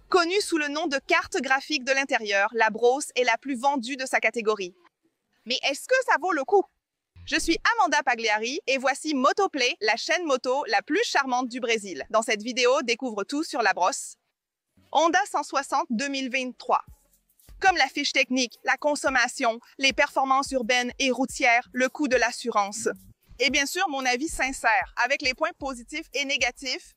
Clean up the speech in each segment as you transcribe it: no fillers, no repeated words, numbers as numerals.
Connue sous le nom de carte graphique de l'intérieur, la brosse est la plus vendue de sa catégorie. Mais est-ce que ça vaut le coup? Je suis Amanda Pagliari et voici Motoplay, la chaîne moto la plus charmante du Brésil. Dans cette vidéo, découvre tout sur la brosse Honda 160 2023. Comme la fiche technique, la consommation, les performances urbaines et routières, le coût de l'assurance. Et bien sûr, mon avis sincère, avec les points positifs et négatifs.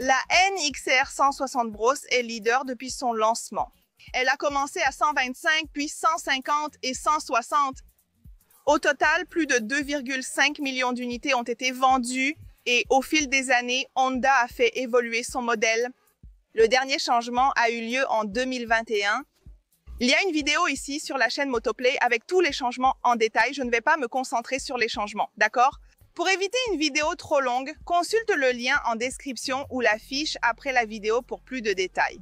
La NXR 160 Brosse est leader depuis son lancement. Elle a commencé à 125, puis 150 et 160. Au total, plus de 2,5 millions d'unités ont été vendues et au fil des années, Honda a fait évoluer son modèle. Le dernier changement a eu lieu en 2021. Il y a une vidéo ici sur la chaîne Motoplay avec tous les changements en détail. Je ne vais pas me concentrer sur les changements, d'accord? Pour éviter une vidéo trop longue, consulte le lien en description ou la fiche après la vidéo pour plus de détails.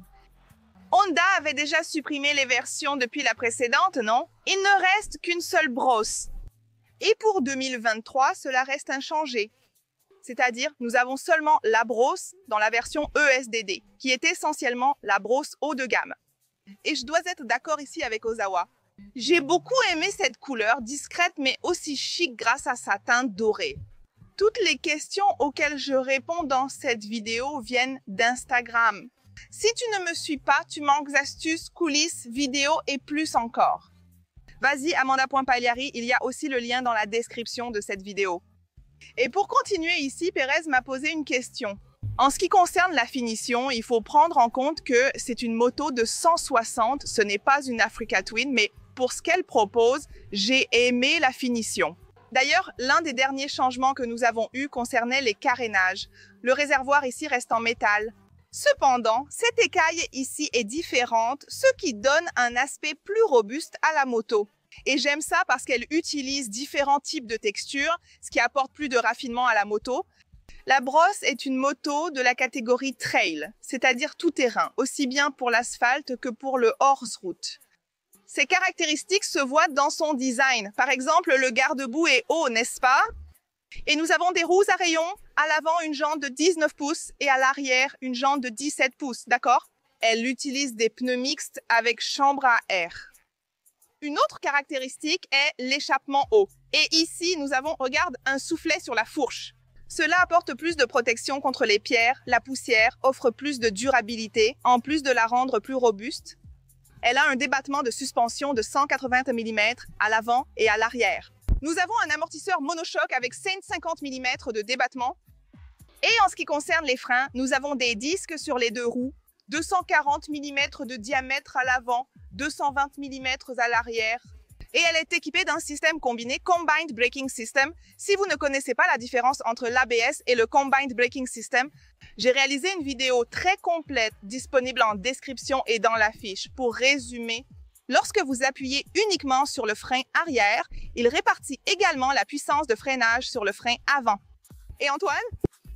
Honda avait déjà supprimé les versions depuis la précédente, non? Il ne reste qu'une seule brosse. Et pour 2023, cela reste inchangé. C'est-à-dire, nous avons seulement la brosse dans la version ESDD, qui est essentiellement la brosse haut de gamme. Et je dois être d'accord ici avec Ozawa. J'ai beaucoup aimé cette couleur, discrète mais aussi chic grâce à sa teinte dorée. Toutes les questions auxquelles je réponds dans cette vidéo viennent d'Instagram. Si tu ne me suis pas, tu manques astuces, coulisses, vidéos et plus encore. Vas-y, Amanda.Pagliari, il y a aussi le lien dans la description de cette vidéo. Et pour continuer ici, Pérez m'a posé une question. En ce qui concerne la finition, il faut prendre en compte que c'est une moto de 160, ce n'est pas une Africa Twin, mais pour ce qu'elle propose, j'ai aimé la finition. D'ailleurs, l'un des derniers changements que nous avons eus concernait les carénages. Le réservoir ici reste en métal. Cependant, cette écaille ici est différente, ce qui donne un aspect plus robuste à la moto. Et j'aime ça parce qu'elle utilise différents types de textures, ce qui apporte plus de raffinement à la moto. La brosse est une moto de la catégorie trail, c'est-à-dire tout-terrain, aussi bien pour l'asphalte que pour le hors-route. Ses caractéristiques se voient dans son design. Par exemple, le garde-boue est haut, n'est-ce pas? Et nous avons des roues à rayons, à l'avant une jante de 19 pouces et à l'arrière une jante de 17 pouces, d'accord? Elle utilise des pneus mixtes avec chambre à air. Une autre caractéristique est l'échappement haut. Et ici, nous avons, regarde, un soufflet sur la fourche. Cela apporte plus de protection contre les pierres, la poussière, offre plus de durabilité, en plus de la rendre plus robuste. Elle a un débattement de suspension de 180 mm à l'avant et à l'arrière. Nous avons un amortisseur monochoc avec 150 mm de débattement. Et en ce qui concerne les freins, nous avons des disques sur les deux roues, 240 mm de diamètre à l'avant, 220 mm à l'arrière. Et elle est équipée d'un système combiné Combined Braking System. Si vous ne connaissez pas la différence entre l'ABS et le Combined Braking System, j'ai réalisé une vidéo très complète disponible en description et dans la fiche. Pour résumer, lorsque vous appuyez uniquement sur le frein arrière, il répartit également la puissance de freinage sur le frein avant. Et Antoine?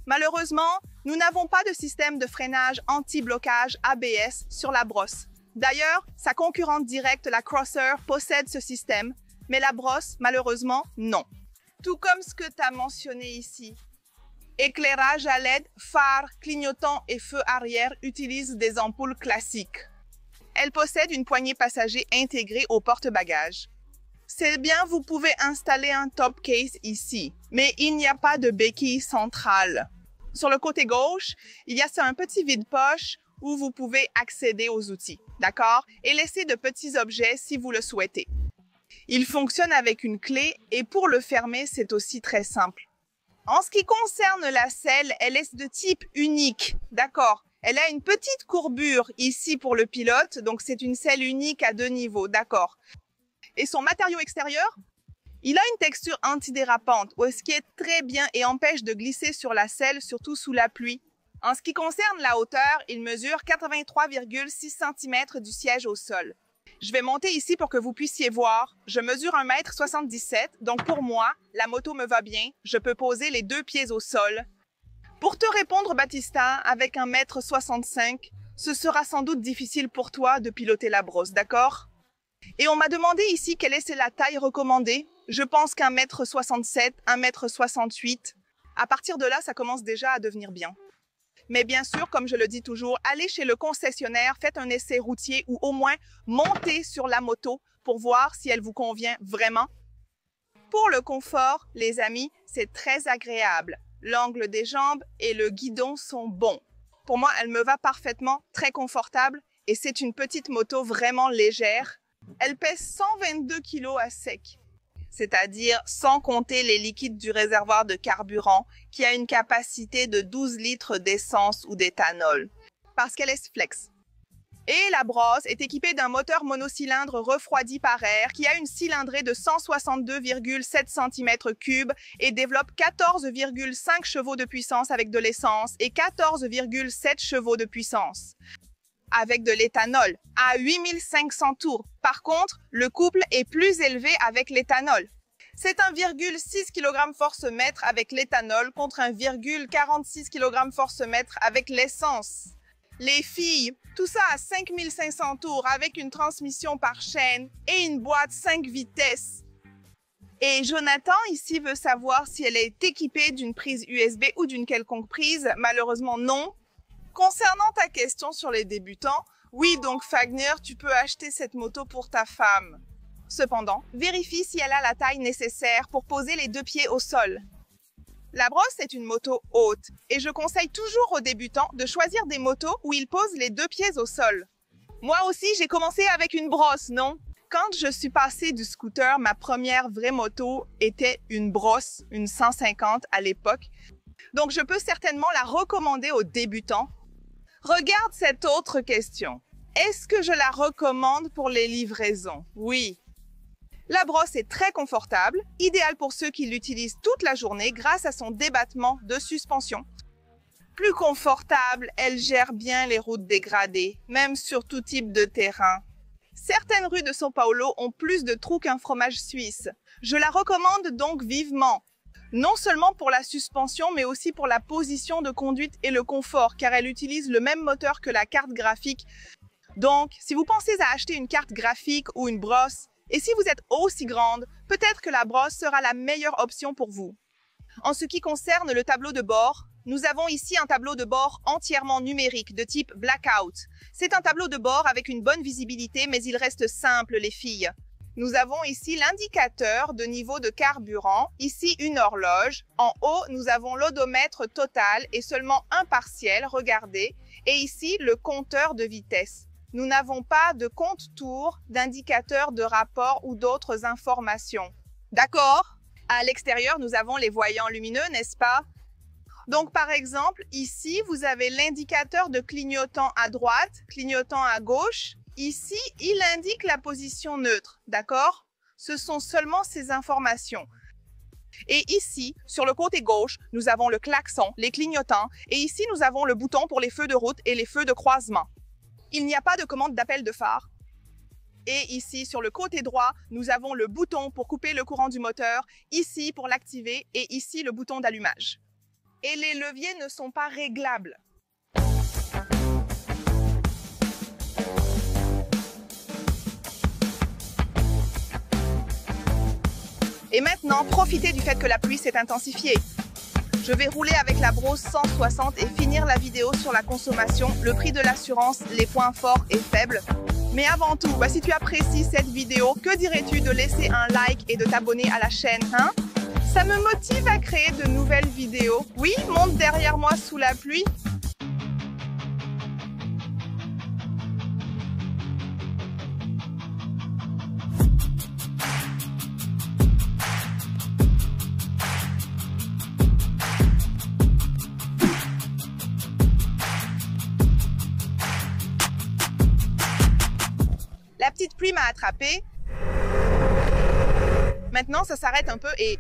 Malheureusement, nous n'avons pas de système de freinage anti-blocage ABS sur la brosse. D'ailleurs, sa concurrente directe, la Crosser, possède ce système, mais la brosse, malheureusement, non. Tout comme ce que tu as mentionné ici. Éclairage à LED, phare, clignotant et feu arrière utilisent des ampoules classiques. Elle possède une poignée passager intégrée au porte-bagages. C'est bien, vous pouvez installer un top case ici, mais il n'y a pas de béquille centrale. Sur le côté gauche, il y a un petit vide-poche où vous pouvez accéder aux outils, d'accord? Et laisser de petits objets si vous le souhaitez. Il fonctionne avec une clé et pour le fermer, c'est aussi très simple. En ce qui concerne la selle, elle est de type unique, d'accord? Elle a une petite courbure ici pour le pilote, donc c'est une selle unique à 2 niveaux, d'accord? Et son matériau extérieur? Il a une texture antidérapante, ce qui est très bien et empêche de glisser sur la selle, surtout sous la pluie. En ce qui concerne la hauteur, il mesure 83,6 cm du siège au sol. Je vais monter ici pour que vous puissiez voir. Je mesure 1,77 m, donc pour moi, la moto me va bien. Je peux poser les 2 pieds au sol. Pour te répondre, Baptista, avec 1,65 m, ce sera sans doute difficile pour toi de piloter la brosse, d'accord? Et on m'a demandé ici quelle est la taille recommandée. Je pense qu'1,67 m, 1,68 m. À partir de là, ça commence déjà à devenir bien. Mais bien sûr, comme je le dis toujours, allez chez le concessionnaire, faites un essai routier ou au moins montez sur la moto pour voir si elle vous convient vraiment. Pour le confort, les amis, c'est très agréable. L'angle des jambes et le guidon sont bons. Pour moi, elle me va parfaitement, très confortable et c'est une petite moto vraiment légère. Elle pèse 122 kg à sec, c'est-à-dire sans compter les liquides du réservoir de carburant qui a une capacité de 12 litres d'essence ou d'éthanol, parce qu'elle est flex. Et la brosse est équipée d'un moteur monocylindre refroidi par air qui a une cylindrée de 162,7 cm3 et développe 14,5 chevaux de puissance avec de l'essence et 14,7 chevaux de puissance avec de l'éthanol à 8500 tours. Par contre, le couple est plus élevé avec l'éthanol. C'est 1,6 kg force-mètre avec l'éthanol contre 1,46 kg force-mètre avec l'essence. Les filles, tout ça à 5500 tours avec une transmission par chaîne et une boîte 5 vitesses. Et Jonathan ici veut savoir si elle est équipée d'une prise USB ou d'une quelconque prise. Malheureusement non. Concernant ta question sur les débutants, oui donc Fagner, tu peux acheter cette moto pour ta femme. Cependant, vérifie si elle a la taille nécessaire pour poser les 2 pieds au sol. La brosse est une moto haute et je conseille toujours aux débutants de choisir des motos où ils posent les 2 pieds au sol. Moi aussi, j'ai commencé avec une brosse, non? Quand je suis passée du scooter, ma première vraie moto était une brosse, une 150 à l'époque. Donc, je peux certainement la recommander aux débutants. Regarde cette autre question. Est-ce que je la recommande pour les livraisons? Oui. La brosse est très confortable, idéale pour ceux qui l'utilisent toute la journée grâce à son débattement de suspension. Plus confortable, elle gère bien les routes dégradées, même sur tout type de terrain. Certaines rues de São Paulo ont plus de trous qu'un fromage suisse. Je la recommande donc vivement. Non seulement pour la suspension, mais aussi pour la position de conduite et le confort, car elle utilise le même moteur que la carte graphique. Donc, si vous pensez à acheter une carte graphique ou une brosse, et si vous êtes aussi grande, peut-être que la brosse sera la meilleure option pour vous. En ce qui concerne le tableau de bord, nous avons ici un tableau de bord entièrement numérique de type Blackout. C'est un tableau de bord avec une bonne visibilité, mais il reste simple, les filles. Nous avons ici l'indicateur de niveau de carburant, ici une horloge. En haut, nous avons l'odomètre total et seulement un partiel, regardez. Et ici, le compteur de vitesse. Nous n'avons pas de compte-tour, d'indicateur de rapport ou d'autres informations. D'accord? À l'extérieur, nous avons les voyants lumineux, n'est-ce pas? Donc, par exemple, ici, vous avez l'indicateur de clignotant à droite, clignotant à gauche. Ici, il indique la position neutre, d'accord? Ce sont seulement ces informations. Et ici, sur le côté gauche, nous avons le klaxon, les clignotants, et ici, nous avons le bouton pour les feux de route et les feux de croisement. Il n'y a pas de commande d'appel de phare. Et ici, sur le côté droit, nous avons le bouton pour couper le courant du moteur, ici pour l'activer, et ici le bouton d'allumage. Et les leviers ne sont pas réglables. Et maintenant, profitez du fait que la pluie s'est intensifiée. Je vais rouler avec la brosse 160 et finir la vidéo sur la consommation, le prix de l'assurance, les points forts et faibles. Mais avant tout, si tu apprécies cette vidéo, que dirais-tu de laisser un like et de t'abonner à la chaîne, hein? Ça me motive à créer de nouvelles vidéos. Oui, monte derrière moi sous la pluie. La petite pluie m'a attrapée. Maintenant, ça s'arrête un peu et...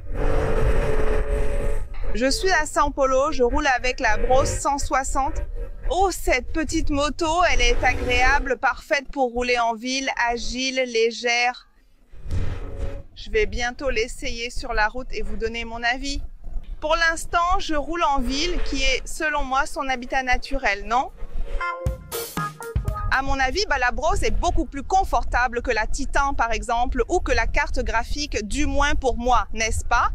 Je suis à São Paulo, je roule avec la brosse 160. Oh, cette petite moto, elle est agréable, parfaite pour rouler en ville, agile, légère. Je vais bientôt l'essayer sur la route et vous donner mon avis. Pour l'instant, je roule en ville, qui est, selon moi, son habitat naturel, non? À mon avis, la brosse est beaucoup plus confortable que la Titan, par exemple, ou que la carte graphique, du moins pour moi, n'est-ce pas?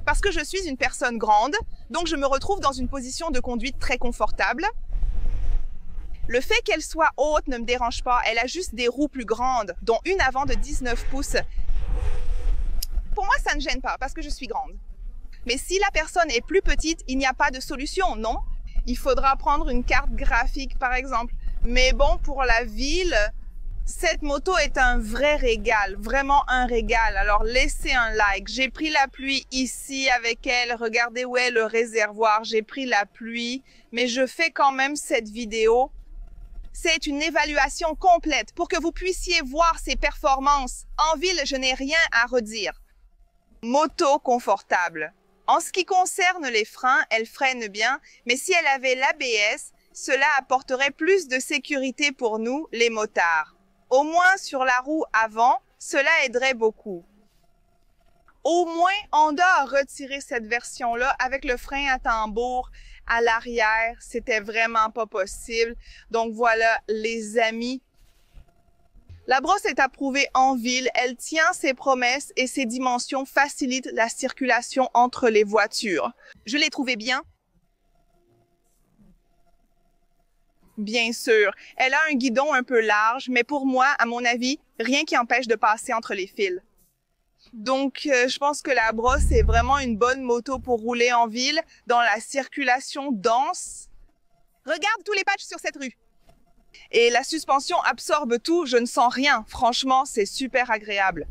Parce que je suis une personne grande, donc je me retrouve dans une position de conduite très confortable. Le fait qu'elle soit haute ne me dérange pas, elle a juste des roues plus grandes, dont une avant de 19 pouces. Pour moi, ça ne gêne pas, parce que je suis grande. Mais si la personne est plus petite, il n'y a pas de solution, non? Il faudra prendre une carte graphique, par exemple. Mais bon, pour la ville, cette moto est un vrai régal, vraiment un régal. Alors laissez un like. J'ai pris la pluie ici avec elle. Regardez où est le réservoir. J'ai pris la pluie, mais je fais quand même cette vidéo. C'est une évaluation complète pour que vous puissiez voir ses performances. En ville, je n'ai rien à redire. Moto confortable. En ce qui concerne les freins, elle freine bien, mais si elle avait l'ABS, cela apporterait plus de sécurité pour nous, les motards. Au moins sur la roue avant, cela aiderait beaucoup. Au moins, Honda a retiré cette version-là avec le frein à tambour à l'arrière. C'était vraiment pas possible. Donc voilà, les amis. La brosse est approuvée en ville. Elle tient ses promesses et ses dimensions facilitent la circulation entre les voitures. Je l'ai trouvée bien. Bien sûr, elle a un guidon un peu large, mais pour moi, à mon avis, rien qui empêche de passer entre les fils. Donc, je pense que la brosse est vraiment une bonne moto pour rouler en ville, dans la circulation dense. Regarde tous les patchs sur cette rue. Et la suspension absorbe tout, je ne sens rien. Franchement, c'est super agréable.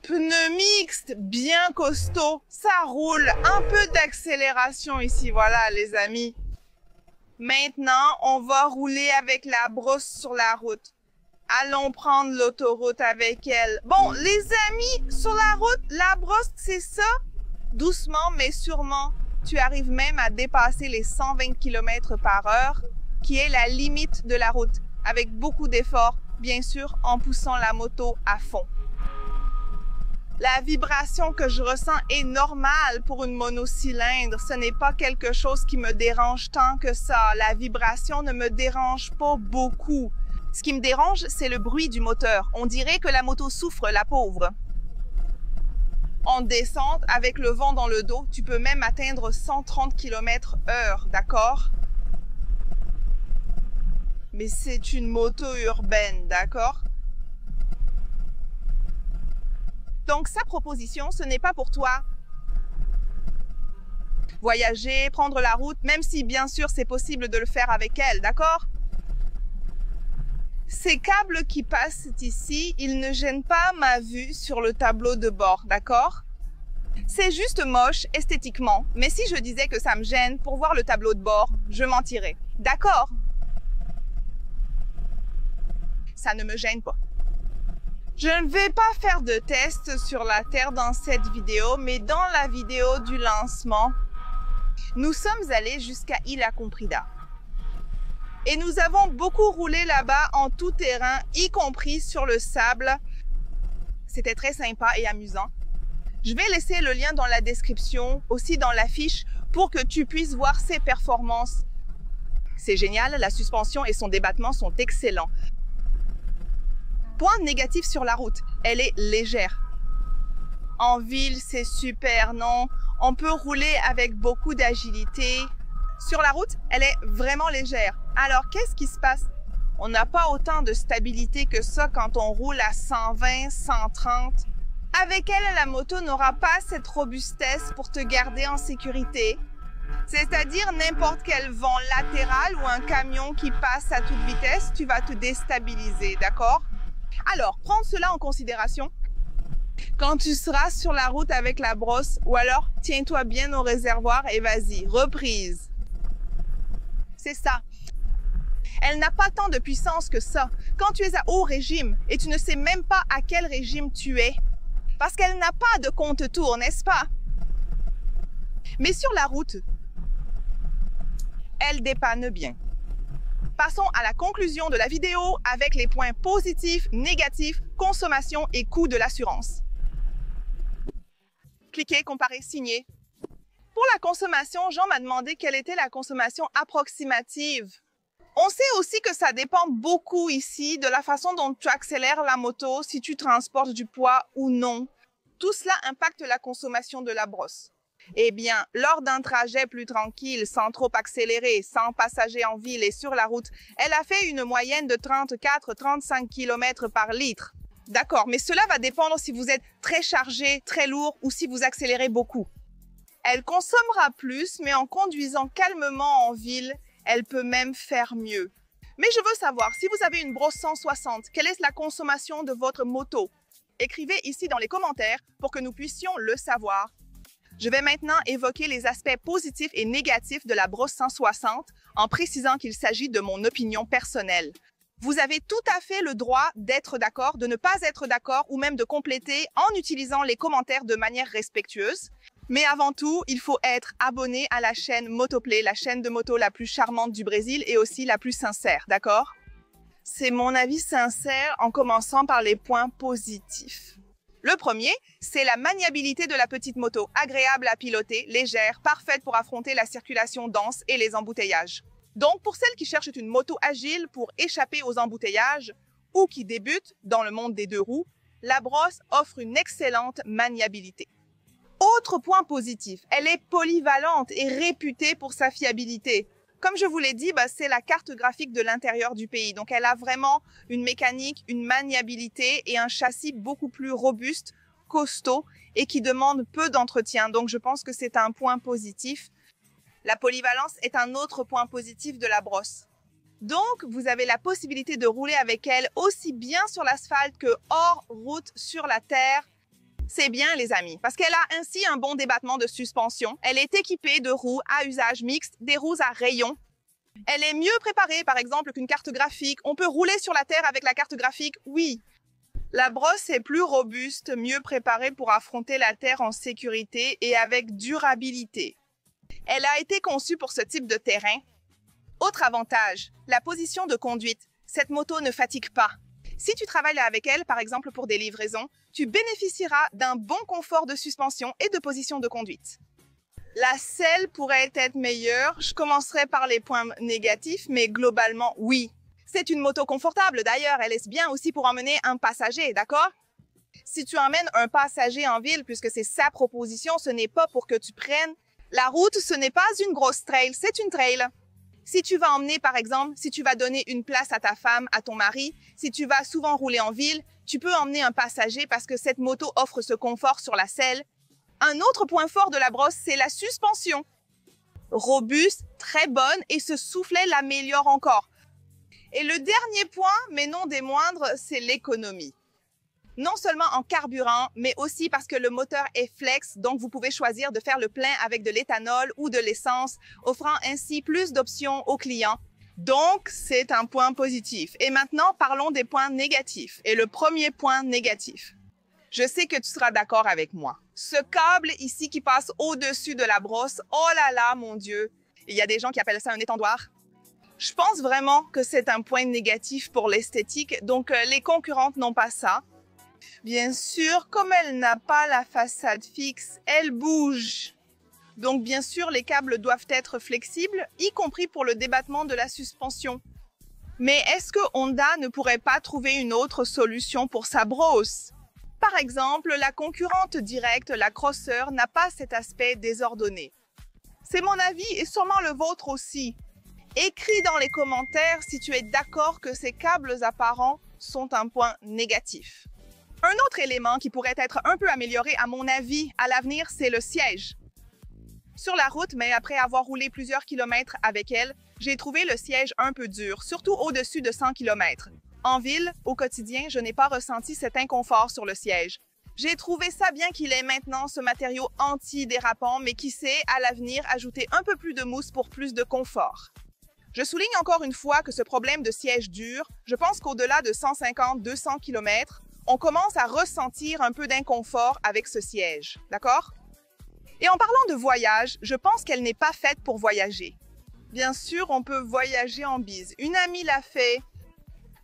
Pneus mixtes, bien costaud, ça roule. Un peu d'accélération ici, voilà les amis. Maintenant, on va rouler avec la brosse sur la route. Allons prendre l'autoroute avec elle. Bon, les amis, sur la route, la brosse, c'est ça? Doucement, mais sûrement, tu arrives même à dépasser les 120 km/h, qui est la limite de la route, avec beaucoup d'efforts, bien sûr, en poussant la moto à fond. La vibration que je ressens est normale pour une monocylindre. Ce n'est pas quelque chose qui me dérange tant que ça. La vibration ne me dérange pas beaucoup. Ce qui me dérange, c'est le bruit du moteur. On dirait que la moto souffre, la pauvre. En descente, avec le vent dans le dos, tu peux même atteindre 130 km/h, d'accord? Mais c'est une moto urbaine, d'accord? Donc, sa proposition, ce n'est pas pour toi. Voyager, prendre la route, même si, bien sûr, c'est possible de le faire avec elle, d'accord? Ces câbles qui passent ici, ils ne gênent pas ma vue sur le tableau de bord, d'accord? C'est juste moche esthétiquement, mais si je disais que ça me gêne pour voir le tableau de bord, je mentirais, d'accord? Ça ne me gêne pas. Je ne vais pas faire de test sur la Terre dans cette vidéo, mais dans la vidéo du lancement, nous sommes allés jusqu'à Ilha Comprida. Et nous avons beaucoup roulé là-bas en tout terrain, y compris sur le sable. C'était très sympa et amusant. Je vais laisser le lien dans la description, aussi dans l'affiche, pour que tu puisses voir ses performances. C'est génial, la suspension et son débattement sont excellents. Point négatif sur la route, elle est légère. En ville, c'est super, non? On peut rouler avec beaucoup d'agilité. Sur la route, elle est vraiment légère. Alors, qu'est-ce qui se passe? On n'a pas autant de stabilité que ça quand on roule à 120, 130. Avec elle, la moto n'aura pas cette robustesse pour te garder en sécurité. C'est-à-dire n'importe quel vent latéral ou un camion qui passe à toute vitesse, tu vas te déstabiliser, d'accord? Alors, prends cela en considération quand tu seras sur la route avec la brosse, ou alors tiens-toi bien au réservoir et vas-y, reprise. C'est ça. Elle n'a pas tant de puissance que ça. Quand tu es à haut régime et tu ne sais même pas à quel régime tu es, parce qu'elle n'a pas de compte-tour, n'est-ce pas? Mais sur la route, elle dépanne bien. Passons à la conclusion de la vidéo avec les points positifs, négatifs, consommation et coût de l'assurance. Cliquez, comparez, signez. Pour la consommation, Jean m'a demandé quelle était la consommation approximative. On sait aussi que ça dépend beaucoup ici de la façon dont tu accélères la moto, si tu transportes du poids ou non. Tout cela impacte la consommation de la brosse. Eh bien, lors d'un trajet plus tranquille, sans trop accélérer, sans passagers en ville et sur la route, elle a fait une moyenne de 34-35 km par litre. D'accord, mais cela va dépendre si vous êtes très chargé, très lourd ou si vous accélérez beaucoup. Elle consommera plus, mais en conduisant calmement en ville, elle peut même faire mieux. Mais je veux savoir, si vous avez une brosse 160, quelle est la consommation de votre moto? Écrivez ici dans les commentaires pour que nous puissions le savoir. Je vais maintenant évoquer les aspects positifs et négatifs de la brosse 160 en précisant qu'il s'agit de mon opinion personnelle. Vous avez tout à fait le droit d'être d'accord, de ne pas être d'accord ou même de compléter en utilisant les commentaires de manière respectueuse. Mais avant tout, il faut être abonné à la chaîne Motoplay, la chaîne de moto la plus charmante du Brésil et aussi la plus sincère, d'accord? C'est mon avis sincère en commençant par les points positifs. Le premier, c'est la maniabilité de la petite moto, agréable à piloter, légère, parfaite pour affronter la circulation dense et les embouteillages. Donc, pour celles qui cherchent une moto agile pour échapper aux embouteillages ou qui débutent dans le monde des deux roues, la brosse offre une excellente maniabilité. Autre point positif, elle est polyvalente et réputée pour sa fiabilité. Comme je vous l'ai dit, c'est la carte graphique de l'intérieur du pays. Donc, elle a vraiment une mécanique, une maniabilité et un châssis beaucoup plus robuste, costaud et qui demande peu d'entretien. Donc, je pense que c'est un point positif. La polyvalence est un autre point positif de la brosse. Donc, vous avez la possibilité de rouler avec elle aussi bien sur l'asphalte que hors route sur la terre. C'est bien, les amis, parce qu'elle a ainsi un bon débattement de suspension. Elle est équipée de roues à usage mixte, des roues à rayons. Elle est mieux préparée, par exemple, qu'une carte graphique. On peut rouler sur la terre avec la carte graphique, oui. La brosse est plus robuste, mieux préparée pour affronter la terre en sécurité et avec durabilité. Elle a été conçue pour ce type de terrain. Autre avantage, la position de conduite. Cette moto ne fatigue pas. Si tu travailles avec elle, par exemple pour des livraisons, tu bénéficieras d'un bon confort de suspension et de position de conduite. La selle pourrait être meilleure. Je commencerai par les points négatifs, mais globalement, oui. C'est une moto confortable. D'ailleurs, elle est bien aussi pour emmener un passager, d'accord? Si tu emmènes un passager en ville, puisque c'est sa proposition, ce n'est pas pour que tu prennes la route, ce n'est pas une grosse trail, c'est une trail. Si tu vas emmener, par exemple, si tu vas donner une place à ta femme, à ton mari, si tu vas souvent rouler en ville, tu peux emmener un passager parce que cette moto offre ce confort sur la selle. Un autre point fort de la brosse, c'est la suspension. Robuste, très bonne et ce soufflet l'améliore encore. Et le dernier point, mais non des moindres, c'est l'économie. Non seulement en carburant, mais aussi parce que le moteur est flex, donc vous pouvez choisir de faire le plein avec de l'éthanol ou de l'essence, offrant ainsi plus d'options aux clients. Donc, c'est un point positif. Et maintenant, parlons des points négatifs. Et le premier point négatif. Je sais que tu seras d'accord avec moi. Ce câble ici qui passe au-dessus de la brosse, oh là là, mon Dieu! Il y a des gens qui appellent ça un étendoir. Je pense vraiment que c'est un point négatif pour l'esthétique, donc les concurrentes n'ont pas ça. Bien sûr, comme elle n'a pas la façade fixe, elle bouge. Donc bien sûr, les câbles doivent être flexibles, y compris pour le débattement de la suspension. Mais est-ce que Honda ne pourrait pas trouver une autre solution pour sa brosse? Par exemple, la concurrente directe, la Crosser, n'a pas cet aspect désordonné. C'est mon avis et sûrement le vôtre aussi. Écris dans les commentaires si tu es d'accord que ces câbles apparents sont un point négatif. Un autre élément qui pourrait être un peu amélioré à mon avis à l'avenir, c'est le siège. Sur la route, mais après avoir roulé plusieurs kilomètres avec elle, j'ai trouvé le siège un peu dur, surtout au-dessus de 100 km. En ville, au quotidien, je n'ai pas ressenti cet inconfort sur le siège. J'ai trouvé ça bien qu'il ait maintenant ce matériau anti-dérapant, mais qui sait, à l'avenir, ajouter un peu plus de mousse pour plus de confort. Je souligne encore une fois que ce problème de siège dur, je pense qu'au-delà de 150-200 km, on commence à ressentir un peu d'inconfort avec ce siège, d'accord? Et en parlant de voyage, je pense qu'elle n'est pas faite pour voyager. Bien sûr, on peut voyager en bise. Une amie l'a fait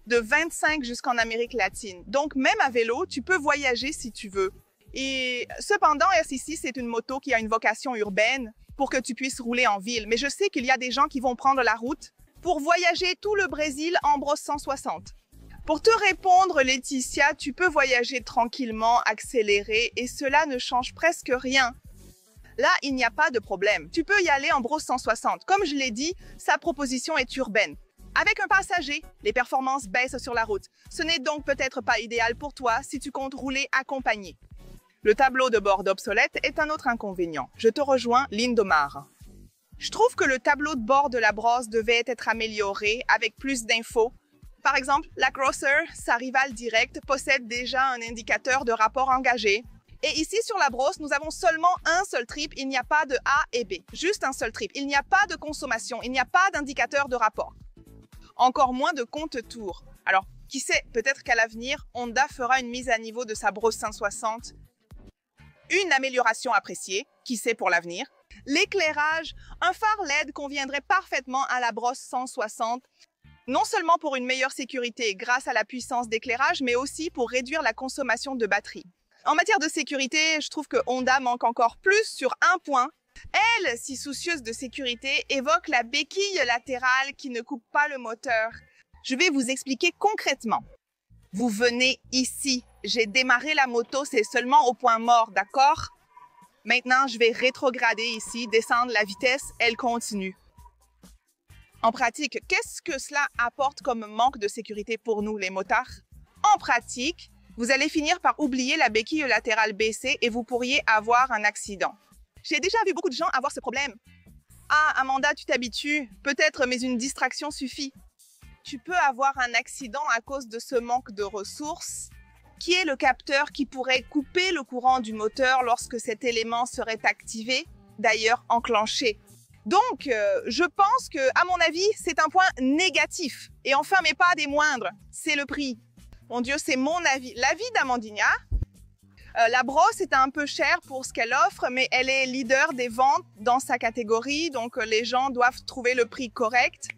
de 25 jusqu'en Amérique latine. Donc, même à vélo, tu peux voyager si tu veux. Et cependant, RCC, c'est une moto qui a une vocation urbaine pour que tu puisses rouler en ville. Mais je sais qu'il y a des gens qui vont prendre la route pour voyager tout le Brésil en brosse 160. Pour te répondre, Laetitia, tu peux voyager tranquillement, accéléré, et cela ne change presque rien. Là, il n'y a pas de problème. Tu peux y aller en brosse 160. Comme je l'ai dit, sa proposition est urbaine. Avec un passager, les performances baissent sur la route. Ce n'est donc peut-être pas idéal pour toi si tu comptes rouler accompagné. Le tableau de bord d'obsolète est un autre inconvénient. Je te rejoins, Lindomar. Je trouve que le tableau de bord de la brosse devait être amélioré avec plus d'infos. Par exemple, la Crosser, sa rivale directe, possède déjà un indicateur de rapport engagé. Et ici, sur la brosse, nous avons seulement un seul trip. Il n'y a pas de A et B. Juste un seul trip. Il n'y a pas de consommation. Il n'y a pas d'indicateur de rapport. Encore moins de compte-tours. Alors, qui sait, peut-être qu'à l'avenir, Honda fera une mise à niveau de sa brosse 160. Une amélioration appréciée, qui sait pour l'avenir. L'éclairage, un phare LED conviendrait parfaitement à la brosse 160, non seulement pour une meilleure sécurité grâce à la puissance d'éclairage, mais aussi pour réduire la consommation de batterie. En matière de sécurité, je trouve que Honda manque encore plus sur un point. Elle, si soucieuse de sécurité, évoque la béquille latérale qui ne coupe pas le moteur. Je vais vous expliquer concrètement. Vous venez ici. J'ai démarré la moto, c'est seulement au point mort, d'accord? Maintenant, je vais rétrograder ici, descendre la vitesse, elle continue. En pratique, qu'est-ce que cela apporte comme manque de sécurité pour nous, les motards? En pratique, vous allez finir par oublier la béquille latérale baissée et vous pourriez avoir un accident. J'ai déjà vu beaucoup de gens avoir ce problème. Ah, Amanda, tu t'habitues. Peut-être, mais une distraction suffit. Tu peux avoir un accident à cause de ce manque de ressources, qui est le capteur qui pourrait couper le courant du moteur lorsque cet élément serait activé, d'ailleurs enclenché. Donc, je pense que, à mon avis, c'est un point négatif. Et enfin, mais pas des moindres, c'est le prix. Mon Dieu, c'est mon avis. L'avis d'Amandina. La brosse est un peu chère pour ce qu'elle offre, mais elle est leader des ventes dans sa catégorie, donc les gens doivent trouver le prix correct.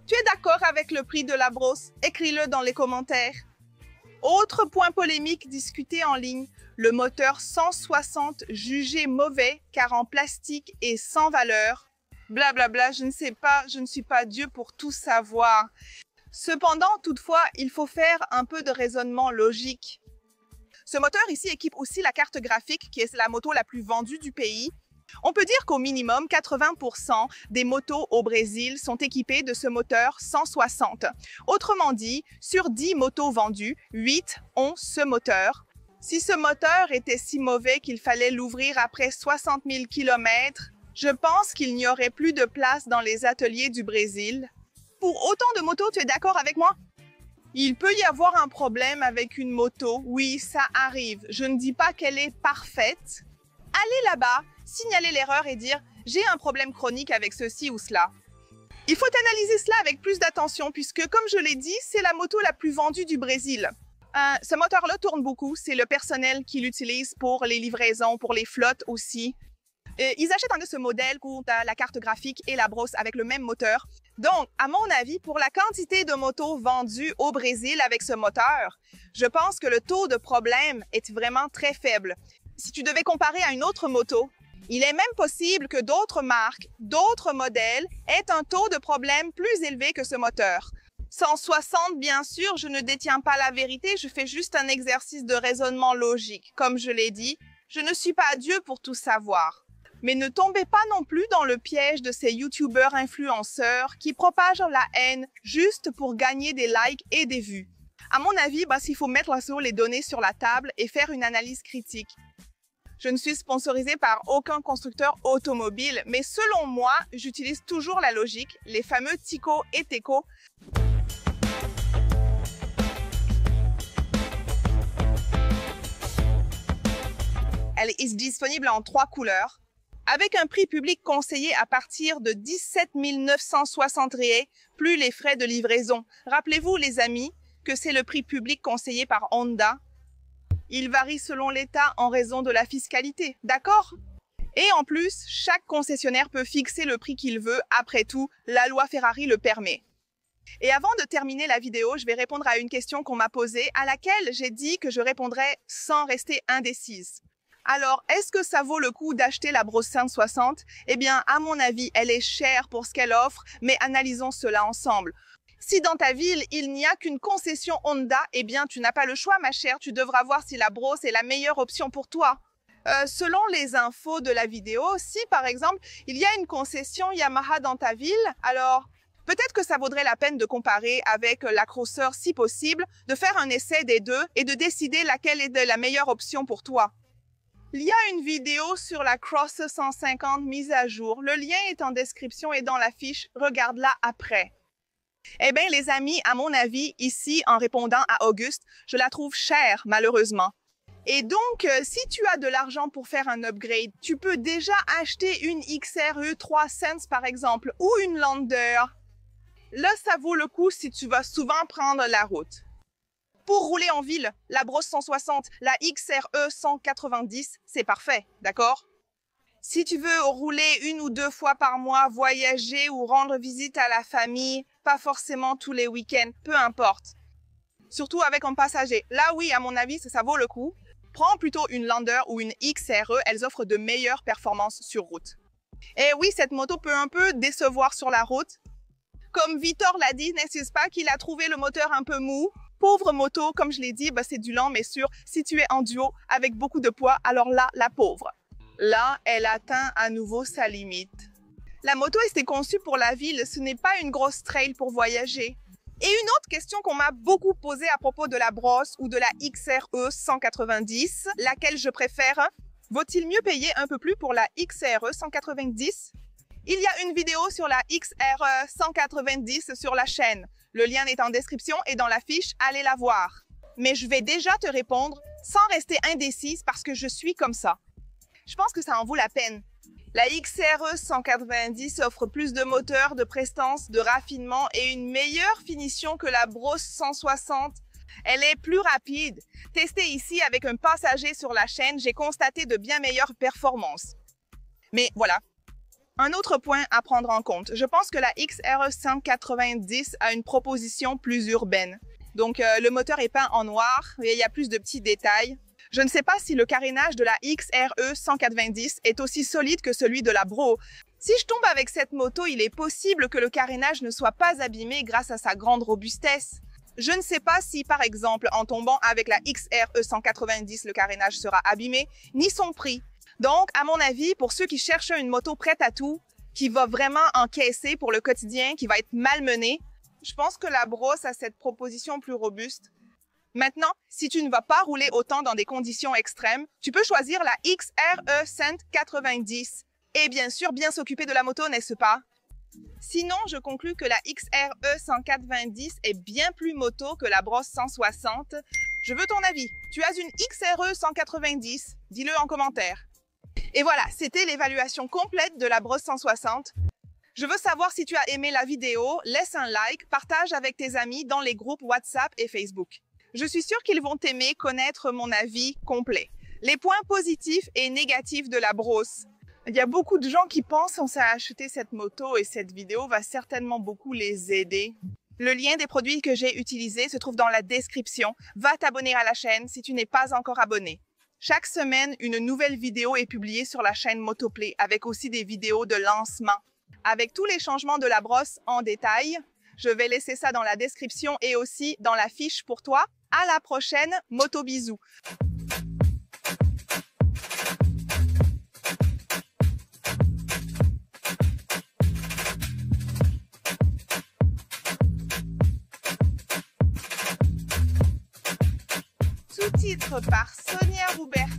Tu es d'accord avec le prix de la brosse? Écris-le dans les commentaires. Autre point polémique discuté en ligne, le moteur 160 jugé mauvais car en plastique et sans valeur. Blablabla, je ne sais pas, je ne suis pas Dieu pour tout savoir. Cependant, toutefois, il faut faire un peu de raisonnement logique. Ce moteur ici équipe aussi la carte graphique qui est la moto la plus vendue du pays. On peut dire qu'au minimum, 80% des motos au Brésil sont équipées de ce moteur 160. Autrement dit, sur 10 motos vendues, 8 ont ce moteur. Si ce moteur était si mauvais qu'il fallait l'ouvrir après 60 000 km, je pense qu'il n'y aurait plus de place dans les ateliers du Brésil. Pour autant de motos, tu es d'accord avec moi? Il peut y avoir un problème avec une moto, oui, ça arrive. Je ne dis pas qu'elle est parfaite. Allez là-bas, signaler l'erreur et dire « j'ai un problème chronique avec ceci ou cela ». Il faut analyser cela avec plus d'attention puisque, comme je l'ai dit, c'est la moto la plus vendue du Brésil. Ce moteur-là tourne beaucoup, c'est le personnel qui l'utilise pour les livraisons, pour les flottes aussi. Ils achètent un de ce modèle où tu as la carte graphique et la brosse avec le même moteur. Donc, à mon avis, pour la quantité de motos vendues au Brésil avec ce moteur, je pense que le taux de problème est vraiment très faible. Si tu devais comparer à une autre moto, il est même possible que d'autres marques, d'autres modèles aient un taux de problème plus élevé que ce moteur. 160, bien sûr, je ne détiens pas la vérité, je fais juste un exercice de raisonnement logique. Comme je l'ai dit, je ne suis pas Dieu pour tout savoir. Mais ne tombez pas non plus dans le piège de ces youtubeurs influenceurs qui propagent la haine juste pour gagner des likes et des vues. À mon avis, il faut mettre les données sur la table et faire une analyse critique. Je ne suis sponsorisée par aucun constructeur automobile, mais selon moi, j'utilise toujours la logique, les fameux Tico et Teco. Elle est disponible en 3 couleurs. Avec un prix public conseillé à partir de 17 960 reais, plus les frais de livraison. Rappelez-vous, les amis, que c'est le prix public conseillé par Honda. Il varie selon l'État en raison de la fiscalité, d'accord? Et en plus, chaque concessionnaire peut fixer le prix qu'il veut. Après tout, la loi Ferrari le permet. Et avant de terminer la vidéo, je vais répondre à une question qu'on m'a posée, à laquelle j'ai dit que je répondrais sans rester indécise. Alors, est-ce que ça vaut le coup d'acheter la brosse 560? Eh bien, à mon avis, elle est chère pour ce qu'elle offre, mais analysons cela ensemble. Si dans ta ville, il n'y a qu'une concession Honda, eh bien, tu n'as pas le choix, ma chère. Tu devras voir si la brosse est la meilleure option pour toi. Selon les infos de la vidéo, si par exemple, il y a une concession Yamaha dans ta ville, alors peut-être que ça vaudrait la peine de comparer avec la Crosser si possible, de faire un essai des deux et de décider laquelle est la meilleure option pour toi. Il y a une vidéo sur la Crosser 150 mise à jour. Le lien est en description et dans la fiche. Regarde-la après. Eh bien, les amis, à mon avis, ici, en répondant à Auguste, je la trouve chère, malheureusement. Et donc, si tu as de l'argent pour faire un upgrade, tu peux déjà acheter une XRE 3 cents, par exemple, ou une Lander. Là, ça vaut le coup si tu vas souvent prendre la route. Pour rouler en ville, la brosse 160, la XRE 190, c'est parfait, d'accord? Si tu veux rouler 1 ou 2 fois par mois, voyager ou rendre visite à la famille, pas forcément tous les week-ends, peu importe. Surtout avec un passager. Là, oui, à mon avis, ça vaut le coup. Prends plutôt une Lander ou une XRE, elles offrent de meilleures performances sur route. Et oui, cette moto peut un peu décevoir sur la route. Comme Victor l'a dit, n'est-ce pas qu'il a trouvé le moteur un peu mou? Pauvre moto, comme je l'ai dit, c'est du lent mais sûr. Si tu es en duo avec beaucoup de poids, alors là, la pauvre. Là, elle atteint à nouveau sa limite. La moto était conçue pour la ville, ce n'est pas une grosse trail pour voyager. Et une autre question qu'on m'a beaucoup posée à propos de la brosse ou de la XRE 190, laquelle je préfère, vaut-il mieux payer un peu plus pour la XRE 190? Il y a une vidéo sur la XRE 190 sur la chaîne. Le lien est en description et dans la fiche, allez la voir. Mais je vais déjà te répondre sans rester indécise parce que je suis comme ça. Je pense que ça en vaut la peine. La XRE 190 offre plus de moteur, de prestance, de raffinement et une meilleure finition que la brosse 160. Elle est plus rapide. Testée ici avec un passager sur la chaîne, j'ai constaté de bien meilleures performances. Mais voilà. Un autre point à prendre en compte. Je pense que la XRE 190 a une proposition plus urbaine. Donc, le moteur est peint en noir et il y a plus de petits détails. Je ne sais pas si le carénage de la XRE 190 est aussi solide que celui de la Bro. Si je tombe avec cette moto, il est possible que le carénage ne soit pas abîmé grâce à sa grande robustesse. Je ne sais pas si, par exemple, en tombant avec la XRE 190, le carénage sera abîmé, ni son prix. Donc, à mon avis, pour ceux qui cherchent une moto prête à tout, qui va vraiment encaisser pour le quotidien, qui va être malmenée, je pense que la brosse a cette proposition plus robuste. Maintenant, si tu ne vas pas rouler autant dans des conditions extrêmes, tu peux choisir la XRE 190. Et bien sûr, bien s'occuper de la moto, n'est-ce pas? Sinon, je conclus que la XRE 190 est bien plus moto que la brosse 160. Je veux ton avis. Tu as une XRE 190? Dis-le en commentaire. Et voilà, c'était l'évaluation complète de la brosse 160. Je veux savoir si tu as aimé la vidéo, laisse un like, partage avec tes amis dans les groupes WhatsApp et Facebook. Je suis sûre qu'ils vont aimer connaître mon avis complet. Les points positifs et négatifs de la brosse. Il y a beaucoup de gens qui pensent à acheter cette moto et cette vidéo va certainement beaucoup les aider. Le lien des produits que j'ai utilisés se trouve dans la description. Va t'abonner à la chaîne si tu n'es pas encore abonné. Chaque semaine, une nouvelle vidéo est publiée sur la chaîne Motoplay avec aussi des vidéos de lancement. Avec tous les changements de la brosse en détail, je vais laisser ça dans la description et aussi dans la fiche pour toi. À la prochaine, Moto bisous. Sous-titres par Sonia Rouberti.